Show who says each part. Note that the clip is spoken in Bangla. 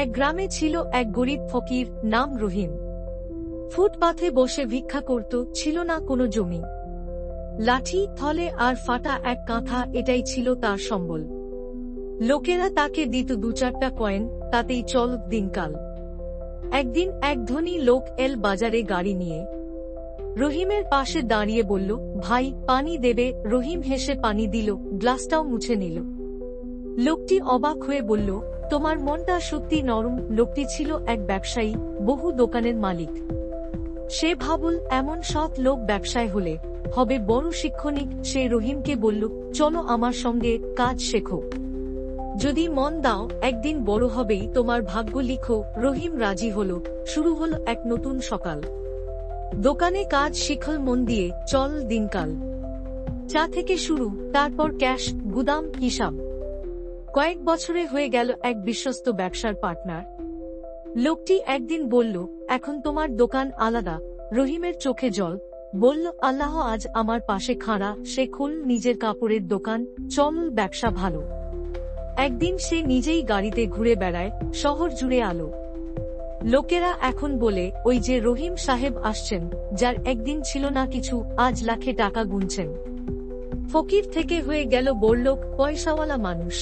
Speaker 1: এক গ্রামে ছিল এক গরিব ফকির, নাম রহিম। ফুটপাথে বসে ভিক্ষা করত, ছিল না কোনো জমি। লাঠি, থলে আর ফাটা এক কাঁথা, এটাই ছিল তার সম্বল। লোকেরা তাকে দিত 2-4টা কয়েন, তাতেই চল দিনকাল। একদিন এক ধনী লোক এল বাজারে গাড়ি নিয়ে। রহিমের পাশে দাঁড়িয়ে বলল, ভাই, পানি দেবে? রহিম হেসে পানি দিল, গ্লাসটাও মুছে নিল। লোকটি অবাক হয়ে বলল, তোমার মনটা সত্যি নরম। লোকটি ছিল এক ব্যবসায়ী, বহু দোকানের মালিক। সে ভাবল, এমন সৎ লোক ব্যবসায় হলে হবে বড় শিক্ষণিক। সে রহিমকে বলল, চলো আমার সঙ্গে, কাজ শেখো। যদি মন দাও, একদিন বড় হবেই, তোমার ভাগ্য লিখো। রহিম রাজি হল। শুরু হলো এক নতুন সকাল। দোকানে কাজ শিখল মন দিয়ে, চল দিনকাল। চা থেকে শুরু, তারপর ক্যাশ, গুদাম, হিসাব। কয়েক বছরে হয়ে গেল এক বিশ্বস্ত ব্যবসার পার্টনার। লোকটি একদিন বলল, এখন তোমার দোকান আলাদা। রহিমের চোখে জল। বলল, আল্লাহ আজ আমার পাশে খাড়া। সে খুল নিজের কাপড়ের দোকান, চল ব্যবসা ভালো। একদিন সে নিজেই গাড়িতে ঘুরে বেড়ায়, শহর জুড়ে আলো। লোকেরা এখন বলে, ওই যে রহিম সাহেব আসছেন, যার একদিন ছিল না কিছু, আজ লাখে টাকা গুনছেন। ফকির থেকে হয়ে গেল বড়লোক, পয়সাওয়ালা মানুষ।